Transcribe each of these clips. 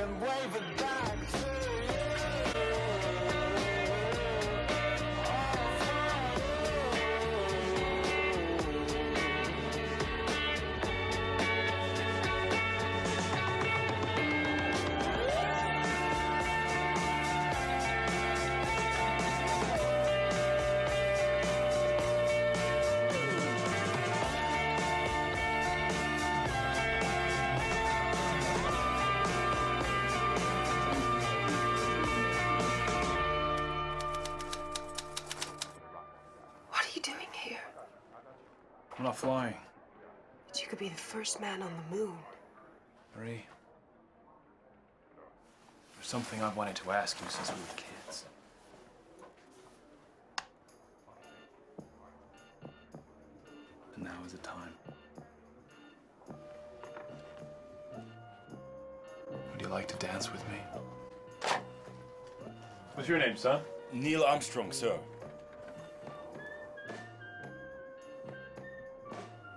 and wave it back to you. I'm not flying. But you could be the first man on the moon. Marie, there's something I've wanted to ask you since we were kids. And now is the time. Would you like to dance with me? What's your name, son? Neil Armstrong, sir.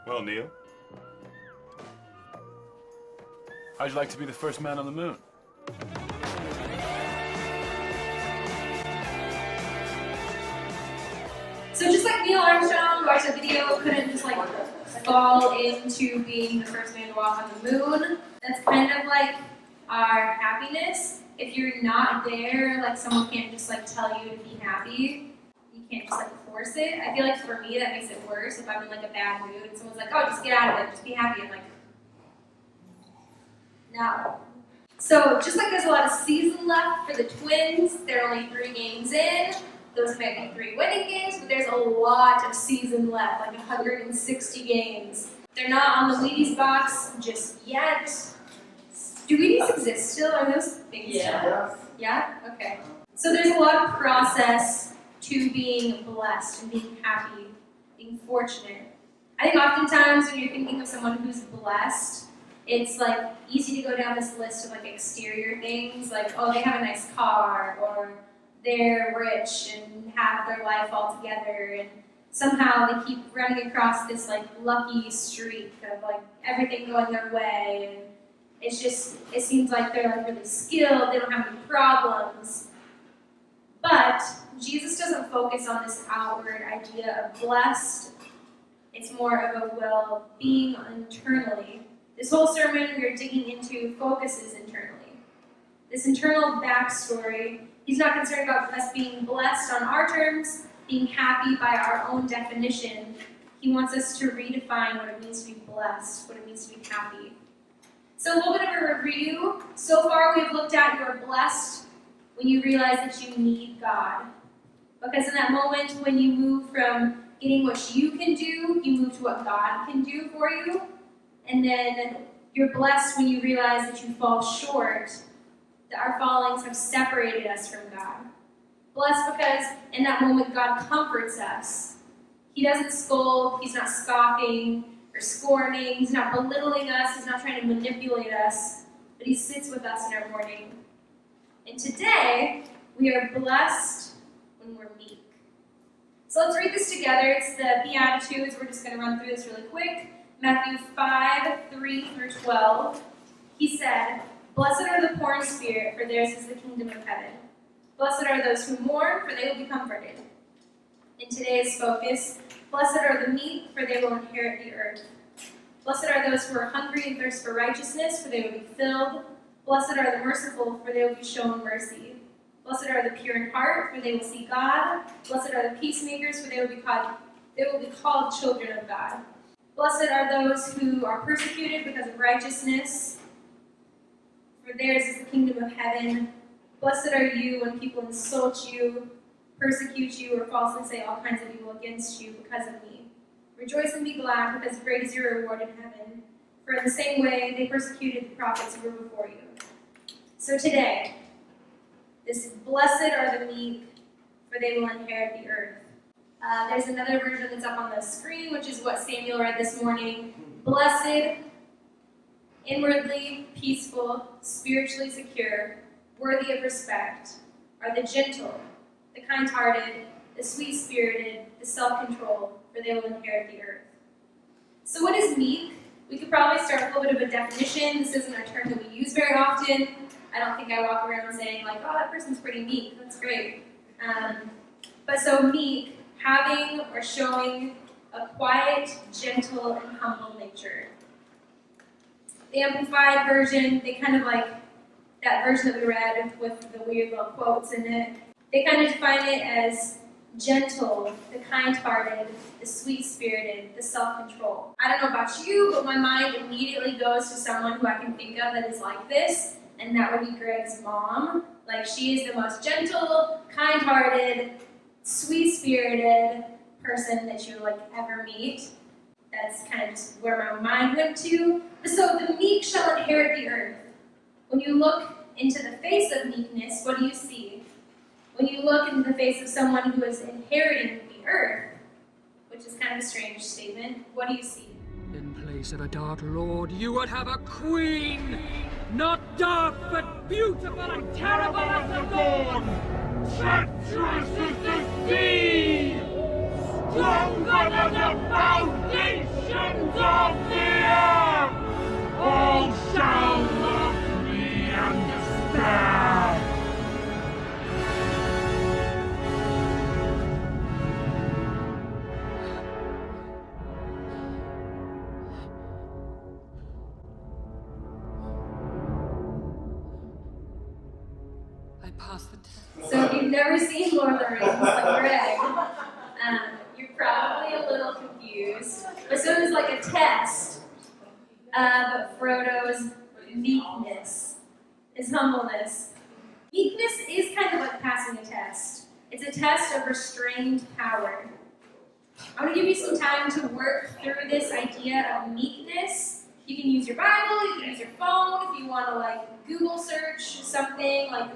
Well, Neil. How'd you like to be the first man on the moon? So just like Neil Armstrong, who watched the video, couldn't just like fall into being the first man to walk on the moon. That's kind of like our happiness. If you're not there, like someone can't just like tell you to be happy. You can't just like force it. I feel like for me that makes it worse if I'm in like a bad mood and someone's like, oh, just get out of it, just be happy. I'm like, no. So just like there's a lot of season left for the Twins, they're only 3 games in. Those might be 3 winning games, but there's a lot of season left, like 160 games. They're not on the Wheaties box just yet. Do Wheaties exist still? Are those things still? Yeah? Okay. So there's a lot of process to being blessed and being happy, being fortunate. I think oftentimes when you're thinking of someone who's blessed, it's like easy to go down this list of like exterior things, like, oh, they have a nice car, or they're rich and have their life all together, and somehow they keep running across this like lucky streak of like everything going their way, and it's just, it seems like they're like really skilled, they don't have any problems. But Jesus doesn't focus on this outward idea of blessed. It's more of a well-being internally. This whole sermon we are digging into focuses internally. This internal backstory, he's not concerned about us being blessed on our terms, being happy by our own definition. He wants us to redefine what it means to be blessed, what it means to be happy. So a little bit of a review. So far we've looked at you're blessed when you realize that you need God. Because in that moment when you move from getting what you can do, you move to what God can do for you. And then you're blessed when you realize that you fall short, that our fallings have separated us from God. Blessed because in that moment God comforts us. He doesn't scold, he's not scoffing or scorning, he's not belittling us, he's not trying to manipulate us, but he sits with us in our mourning. And today, we are blessed when we're meek. So let's read this together. It's the Beatitudes. We're just going to run through this really quick. Matthew 5, 3 through 12. He said, "Blessed are the poor in spirit, for theirs is the kingdom of heaven. Blessed are those who mourn, for they will be comforted." In today's focus, blessed are the meek, for they will inherit the earth. Blessed are those who are hungry and thirst for righteousness, for they will be filled. Blessed are the merciful, for they will be shown mercy. Blessed are the pure in heart, for they will see God. Blessed are the peacemakers, for they will be called children of God. Blessed are those who are persecuted because of righteousness, for theirs is the kingdom of heaven. Blessed are you when people insult you, persecute you, or falsely say all kinds of evil against you because of me. Rejoice and be glad, because great is your reward in heaven. For in the same way they persecuted the prophets who were before you. So today, this blessed are the meek, for they will inherit the earth. There's another version that's up on the screen, which is what Samuel read this morning. Blessed, inwardly peaceful, spiritually secure, worthy of respect, are the gentle, the kind-hearted, the sweet-spirited, the self-controlled, for they will inherit the earth. So what is meek? We could probably start with a little bit of a definition. This isn't a term that we use very often. I don't think I walk around saying like, oh, that person's pretty meek. That's great. But so meek, having or showing a quiet, gentle, and humble nature. The Amplified version, they kind of like that version that we read with the weird little quotes in it. They kind of define it as gentle, the kind-hearted, the sweet-spirited, the self-control. I don't know about you, but my mind immediately goes to someone who I can think of that is like this, and that would be Greg's mom. Like, she is the most gentle, kind-hearted, sweet-spirited person that you like ever meet. That's kind of just where my mind went to. So the meek shall inherit the earth. When you look into the face of meekness, what do you see? When you look into the face of someone who is inheriting the earth, which is kind of a strange statement, what do you see? In place of a dark lord, you would have a queen! Not dark, but beautiful and terrible as the dawn! Treacherous as the sea! Stronger than the foundations of the earth! All shall love me and despair! I passed the test. So if you've never seen Lord of the Rings, like Greg, you're probably a little confused. But so there's like a test of Frodo's meekness, his humbleness. Meekness is kind of like passing a test. It's a test of restrained power. I want to give you some time to work through this idea of meekness. You can use your Bible, you can use your phone, if you want to like Google search something like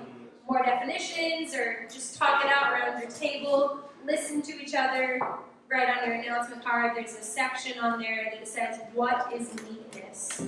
more definitions, or just talk it out around your table, listen to each other, write on your announcement card. There's a section on there that says, what is meekness?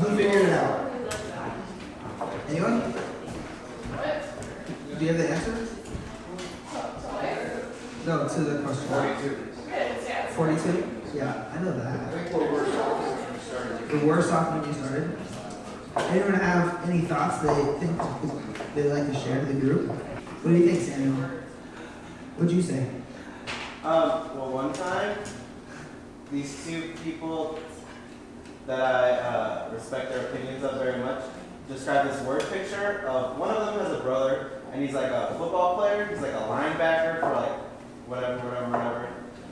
Who figured it out? Anyone? Do you have the answer? No, to the question. 42? Yeah, I know that. We're worse off when you started. Anyone have any thoughts they think they'd like to share to the group? What do you think, Samuel? What'd you say? Well, one time, these two people that I respect their opinions of very much described this word picture of one of them has a brother, and he's like a football player. He's like a linebacker for like whatever.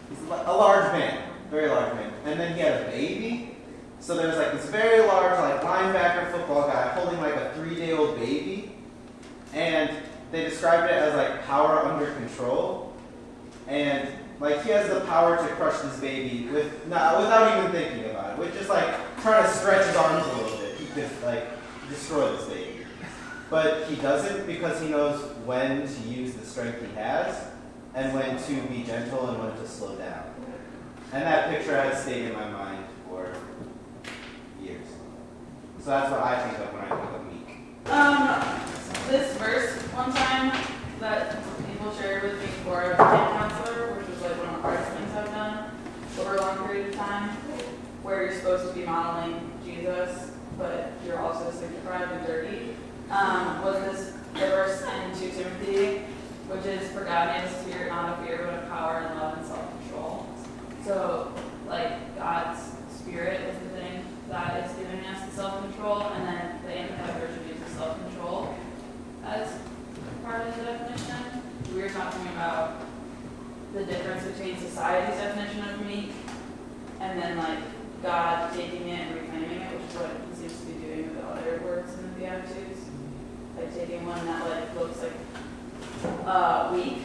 He's a large man, very large man. And then he had a baby. So there's like this very large like linebacker football guy holding like a 3-day-old baby, and they described it as like power under control, and like he has the power to crush this baby without even thinking about it, with just like trying to stretch his arms a little bit. He could like destroy this baby, but he doesn't because he knows when to use the strength he has and when to be gentle and when to slow down. And that picture has stayed in my mind for years. So that's what I think of when I think of Meek. This verse one time that people shared with me before I was a camp counselor, which was like one of the hardest things I've done over a long period of time, where you're supposed to be modeling Jesus, but you're also sanctified and dirty, was this verse in 2 Timothy, which is, for God gave us a spirit not of fear, but of power and love and self-control. So, like, God's spirit is the thing that is giving us the self-control, and then the Amplified version uses self-control as part of the definition. We were talking about the difference between society's definition of meek and then like God taking it and reclaiming it, which is what he seems to be doing with the other words in the Beatitudes. Like taking one that like looks like weak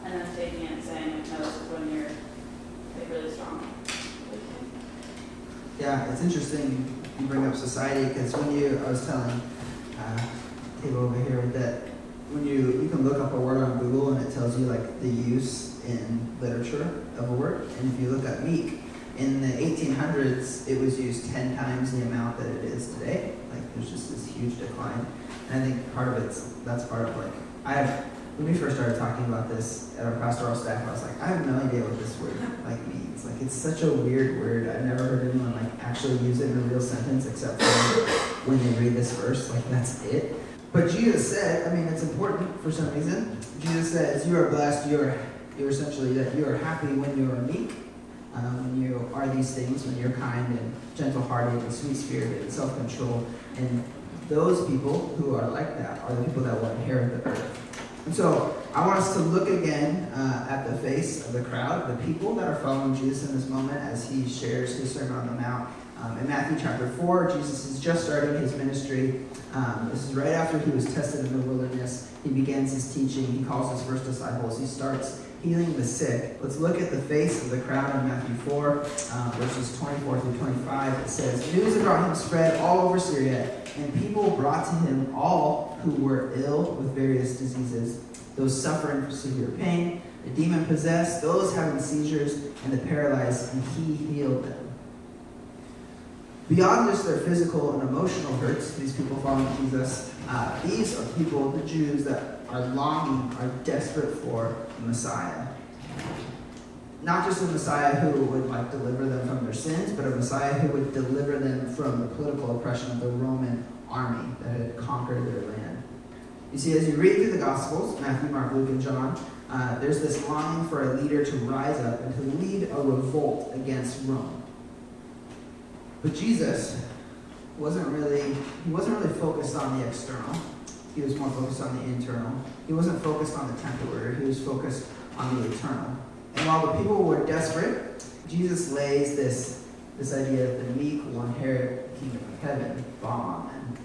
and then taking it and saying like, no, this is when you're like really strong. Yeah, it's interesting you bring up society, because I was telling Table over here that when you can look up a word on Google and it tells you like the use in literature of a word. And if you look at meek, in the 1800s, it was used 10 times the amount that it is today. Like, there's just this huge decline. And I think part of that's part of like, when we first started talking about this at our pastoral staff, I was like, I have no idea what this word like means. Like, it's such a weird word. I've never heard anyone like actually use it in a real sentence except for when they read this verse. Like, that's it. But Jesus said, I mean, it's important for some reason. Jesus says, you are blessed, you're essentially that you are happy when you are meek, when you are these things, when you're kind and gentle-hearted and sweet-spirited and self-control. And those people who are like that are the people that will inherit the earth. And so I want us to look again at the face of the crowd, the people that are following Jesus in this moment as he shares his Sermon on the Mount. In Matthew chapter 4, Jesus is just starting his ministry. This is right after he was tested in the wilderness. He begins his teaching. He calls his first disciples. He starts healing the sick. Let's look at the face of the crowd in Matthew 4, verses 24 through 25. It says, news about him spread all over Syria, and people brought to him all who were ill with various diseases, those suffering from severe pain, the demon-possessed, those having seizures, and the paralyzed, and he healed them. Beyond just their physical and emotional hurts, these people following Jesus, these are people, the Jews, that are longing, are desperate for the Messiah. Not just a Messiah who would like deliver them from their sins, but a Messiah who would deliver them from the political oppression of the Roman army that had conquered their land. You see, as you read through the Gospels, Matthew, Mark, Luke, and John, there's this longing for a leader to rise up and to lead a revolt against Rome. But Jesus wasn't really focused on the external. He was more focused on the internal. He wasn't focused on the temporary. He was focused on the eternal. And while the people were desperate, Jesus lays this idea that the meek will inherit the kingdom of heaven bomb on them.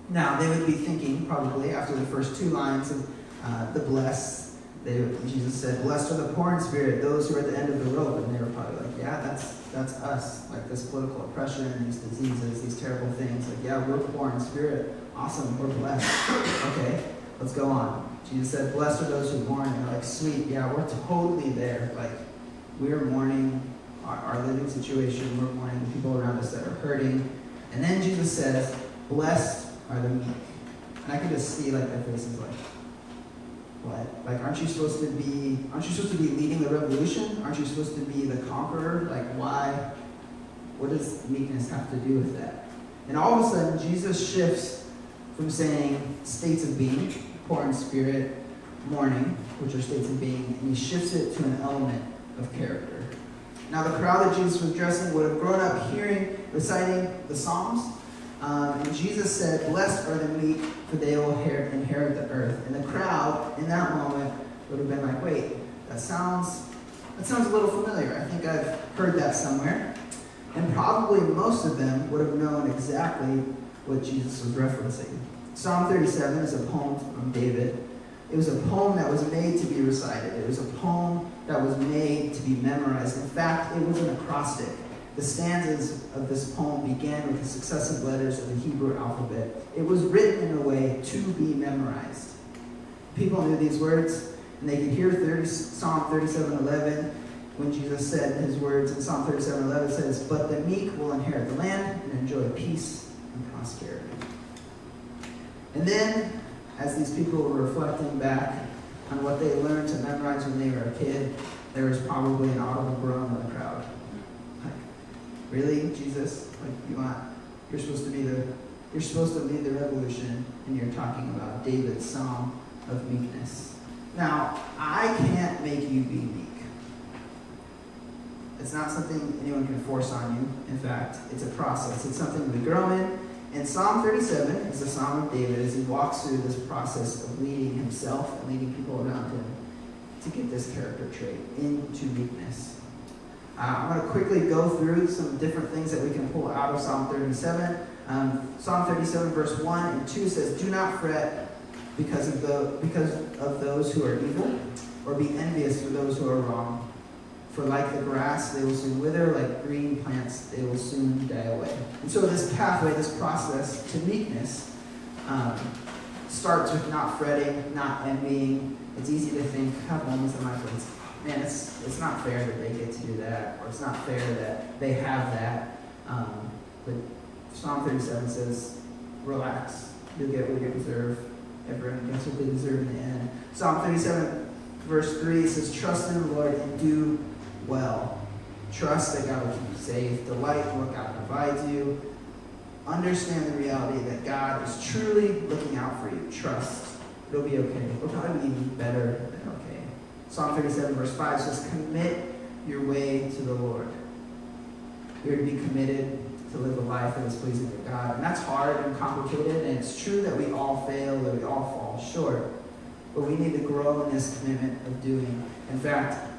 Now, they would be thinking, probably, after the first two lines of the blessed, Jesus said, blessed are the poor in spirit, those who are at the end of the rope. And they were probably like, yeah, that's us. Like this political oppression, these diseases, these terrible things. Like, yeah, we're poor in spirit. Awesome, we're blessed. Okay, let's go on. Jesus said, blessed are those who mourn. And they're like, sweet, yeah, we're totally there. Like, we're mourning our living situation. We're mourning the people around us that are hurting. And then Jesus says, blessed are the meek. And I could just see like their faces like, what? Like, aren't you supposed to be leading the revolution? Aren't you supposed to be the conqueror? Like, why? What does meekness have to do with that? And all of a sudden, Jesus shifts from saying states of being, poor in spirit, mourning, which are states of being, and he shifts it to an element of character. Now, the crowd that Jesus was addressing would have grown up reciting the Psalms. And Jesus said, blessed are the meek, for they will inherit the earth. And the crowd, in that moment, would have been like, wait, that sounds a little familiar. I think I've heard that somewhere. And probably most of them would have known exactly what Jesus was referencing. Psalm 37 is a poem from David. It was a poem that was made to be recited. It was a poem that was made to be memorized. In fact, it was an acrostic. The stanzas of this poem began with the successive letters of the Hebrew alphabet. It was written in a way to be memorized. People knew these words, and they could hear Psalm 37:11 when Jesus said his words in Psalm 37:11 says, but the meek will inherit the land and enjoy peace and prosperity. And then, as these people were reflecting back on what they learned to memorize when they were a kid, there was probably an audible groan in the crowd. Really, Jesus? Like, you're supposed to lead the revolution, and you're talking about David's Psalm of meekness. Now, I can't make you be meek. It's not something anyone can force on you. In fact, it's a process. It's something we grow in. And Psalm 37 is the Psalm of David as he walks through this process of leading himself and leading people around him to get this character trait into meekness. I'm going to quickly go through some different things that we can pull out of Psalm 37. Psalm 37 verse 1 and 2 says, do not fret because of those who are evil, or be envious for those who are wrong. For like the grass, they will soon wither, like green plants, they will soon die away. And so this pathway, this process to meekness starts with not fretting, not envying. It's easy to think, have moments in life where it's, man, it's not fair that they get to do that, or it's not fair that they have that. But Psalm 37 says, relax, you'll get what you deserve. Everyone gets what they deserve in the end. Psalm 37, verse 3 says, trust in the Lord and do well. Trust that God will keep you safe. Delight in what God provides you. Understand the reality that God is truly looking out for you. Trust. It'll be okay. It'll probably be even better than okay. Psalm 37, verse 5 says, commit your way to the Lord. You're to be committed to live a life that is pleasing to God. And that's hard and complicated, and it's true that we all fail, that we all fall short. But we need to grow in this commitment of doing. In fact,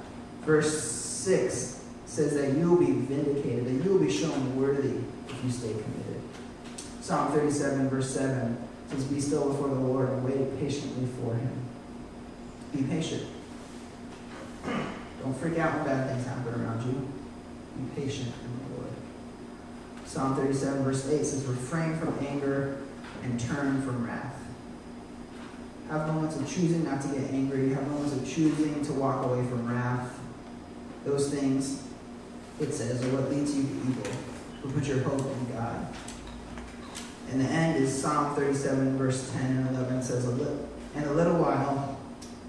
verse 6 says that you will be vindicated, that you will be shown worthy if you stay committed. Psalm 37, verse 7 says, be still before the Lord and wait patiently for him. Be patient. Don't freak out when bad things happen around you. Be patient in the Lord. Psalm 37, verse 8 says, refrain from anger and turn from wrath. Have moments of choosing not to get angry. Have moments of choosing to walk away from wrath. Those things, it says, are what leads you to evil. But put your hope in God. And the end is Psalm 37, verse 10 and 11 says, in a little while,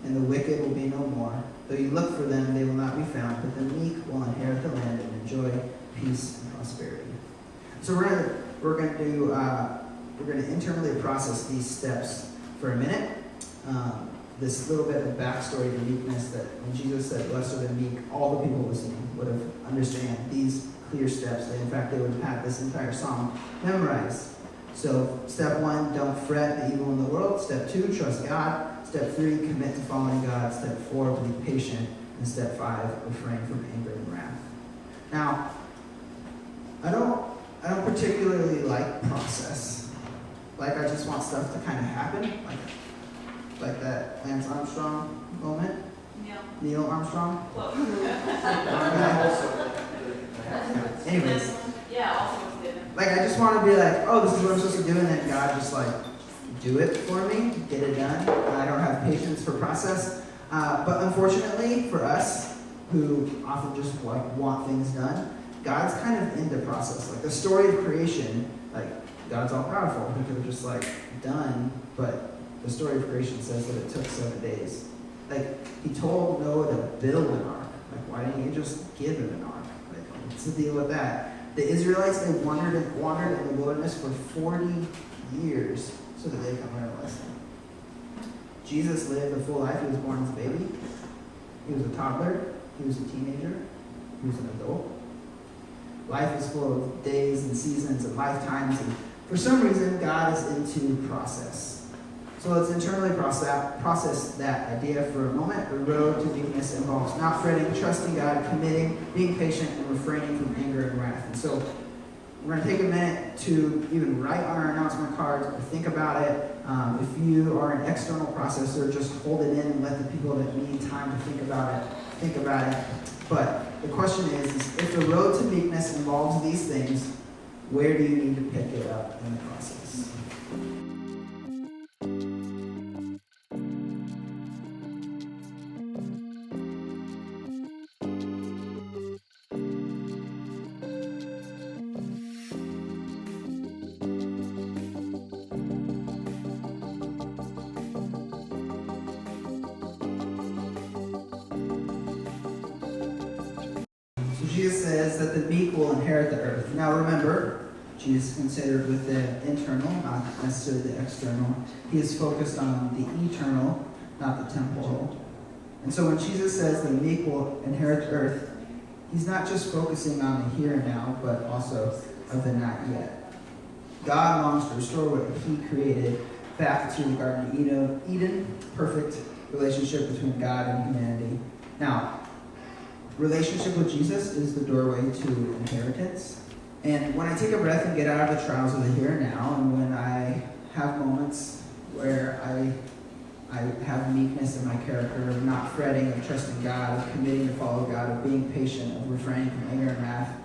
and the wicked will be no more. Though you look for them, they will not be found. But the meek will inherit the land and enjoy peace and prosperity. So we're going to internally process these steps for a minute. This little bit of backstory to meekness, that when Jesus said, blessed are the meek, all the people listening would have understand these clear steps. In fact, they would have had this entire psalm memorized. So step 1, don't fret the evil in the world. Step 2, trust God. Step 3, commit to following God. Step 4, be patient. And step 5, refrain from anger and wrath. Now, I don't particularly like process. Like, I just want stuff to kind of happen. Like that Lance Armstrong moment. Neil Armstrong. Anyways. Yeah, also was given. Like, I just want to be like, oh, this is what I'm supposed to do, and then God just like, do it for me, get it done. I don't have patience for process. But unfortunately for us, who often just like want things done, God's kind of into process. Like the story of creation, like God's all powerful. He could have just like done, but the story of creation says that it took 7 days. Like he told Noah to build an ark. Like why didn't you just give him an ark? Like what's the deal with that? The Israelites, they wandered in the wilderness for 40 years so that they could learn a lesson. Jesus lived a full life. He was born as a baby. He was a toddler. He was a teenager. He was an adult. Life is full of days and seasons and lifetimes, and for some reason, God is into process. So let's internally process that idea for a moment. The road to meekness involves not fretting, trusting God, committing, being patient, and refraining from anger and wrath. And so we're going to take a minute to even write on our announcement cards or think about it. If you are an external processor, just hold it in and let the people that need time to think about it. But the question is if the road to meekness involves these things, where do you need to pick it up in the process? Jesus says that the meek will inherit the earth. Now remember, Jesus is considered with the internal, not necessarily the external. He is focused on the eternal, not the temporal. And so when Jesus says the meek will inherit the earth, he's not just focusing on the here and now, but also of the not yet. God longs to restore what he created back to the Garden of Eden, perfect relationship between God and humanity. Now, relationship with Jesus is the doorway to inheritance. And when I take a breath and get out of the trials of the here and now, and when I have moments where I have meekness in my character, of not fretting, of trusting God, of committing to follow God, of being patient, of refraining from anger and wrath,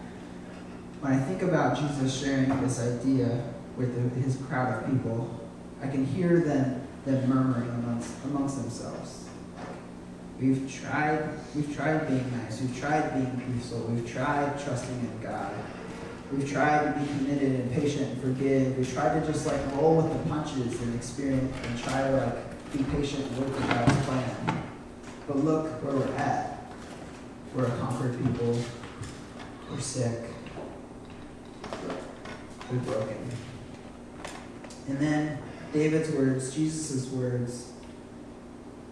when I think about Jesus sharing this idea with his crowd of people, I can hear them murmuring amongst themselves. We've tried being nice. We've tried being peaceful. We've tried trusting in God. We've tried to be committed and patient and forgive. We've tried to just roll with the punches and experience and try to be patient and work with God's plan. But look where we're at. We're a conquered people. We're sick. We're broken. And then David's words, Jesus' words,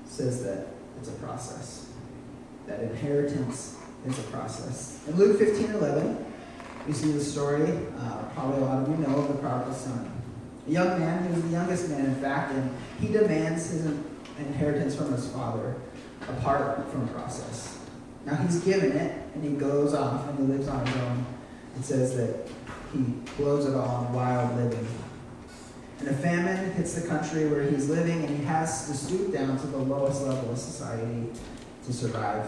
says that it's a process. That inheritance is a process. In Luke 15:11, we see the story, probably a lot of you know, of the prodigal son. A young man, he was the youngest man, in fact, and he demands his inheritance from his father apart from process. Now he's given it, and he goes off and he lives on his own. It says that he blows it all on wild living. And a famine hits the country where he's living, and he has to stoop down to the lowest level of society to survive.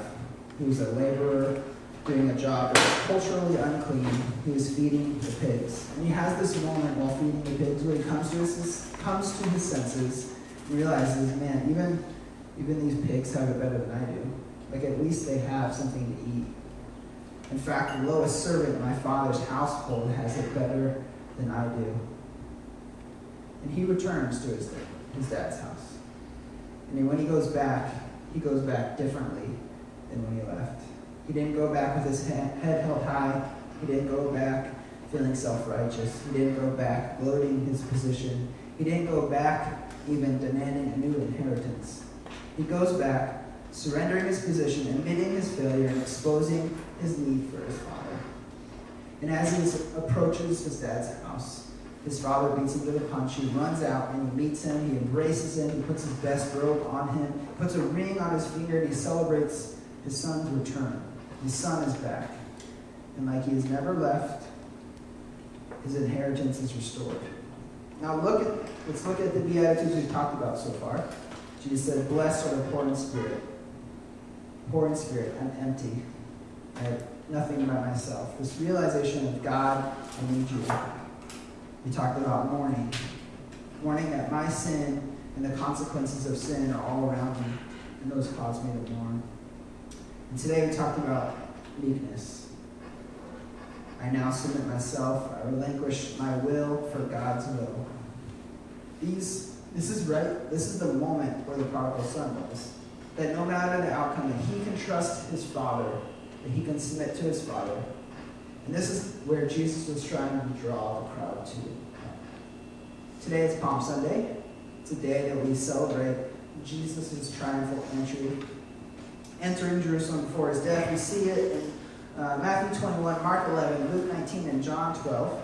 He was a laborer doing a job that was culturally unclean. He was feeding the pigs. And he has this moment while feeding the pigs where he comes to his senses and realizes, man, even these pigs have it better than I do. At least they have something to eat. In fact, the lowest servant in my father's household has it better than I do. And he returns to his dad's house. And when he goes back differently than when he left. He didn't go back with his head held high. He didn't go back feeling self-righteous. He didn't go back gloating his position. He didn't go back even demanding a new inheritance. He goes back surrendering his position, admitting his failure, and exposing his need for his father. And as he approaches his dad's house, his father beats him to the punch. He runs out and he meets him. He embraces him. He puts his best robe on him, puts a ring on his finger, and he celebrates his son's return. His son is back. And like he has never left, his inheritance is restored. Now let's look at the Beatitudes we've talked about so far. Jesus said, blessed are the poor in spirit. Poor in spirit, I'm empty. I have nothing by myself. This realization of God, I need you. We talked about mourning. Mourning that my sin and the consequences of sin are all around me, and those cause me to mourn. And today we talked about meekness. I now submit myself. I relinquish my will for God's will. This is right. This is the moment where the prodigal son was. That no matter the outcome, that he can trust his father, that he can submit to his father. And this is where Jesus was trying to draw the crowd to. Today is Palm Sunday. It's a day that we celebrate Jesus' triumphal entering Jerusalem before his death. We see it in Matthew 21, Mark 11, Luke 19, and John 12.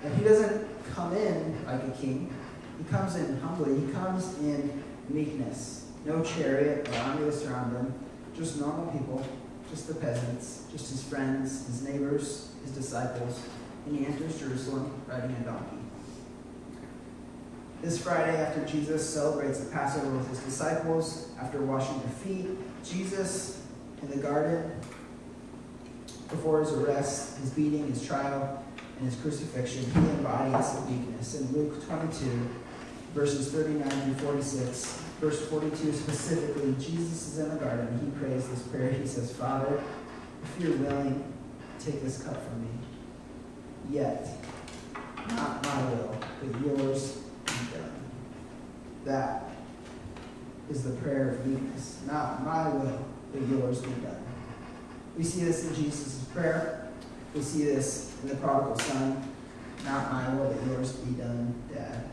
And he doesn't come in like a king. He comes in humbly. He comes in meekness. No chariot or army to surround him. Just normal people. Just the peasants. Just his friends, his neighbors, his disciples. And he enters Jerusalem riding a donkey. This Friday, after Jesus celebrates the Passover with his disciples, after washing their feet, Jesus in the garden, before his arrest, his beating, his trial, and his crucifixion, he embodies meekness. In Luke 22, verses 39 through 46, verse 42 specifically, Jesus is in the garden and he prays this prayer. He says, Father, if you're willing, take this cup from me. Yet, not my will, but yours be done. That is the prayer of meekness. Not my will, but yours be done. We see this in Jesus' prayer. We see this in the prodigal son. Not my will, but yours be done, Dad.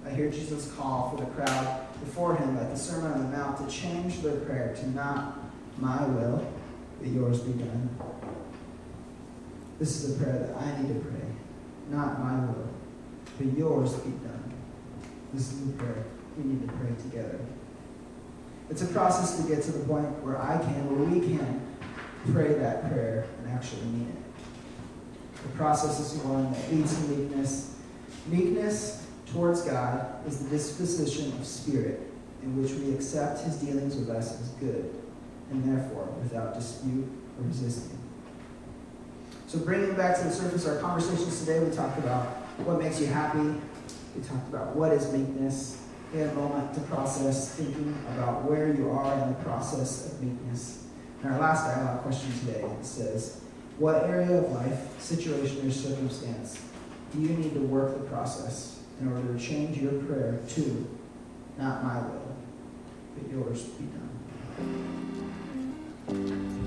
I hear Jesus call for the crowd before him at the Sermon on the Mount to change their prayer to not my will, but yours be done. This is the prayer that I need to pray. Not my will, but yours be done. This is the prayer we need to pray together. It's a process to get to the point where we can pray that prayer and actually mean it. The process is one that leads to meekness. Meekness towards God is the disposition of spirit in which we accept his dealings with us as good, and therefore without dispute or resisting. So bringing back to the surface our conversations today, we talked about what makes you happy. We talked about what is meekness. get a moment to process thinking about where you are in the process of meekness. And our last dialogue question today says, what area of life, situation, or circumstance do you need to work the process in order to change your prayer to, not my will, but yours be done?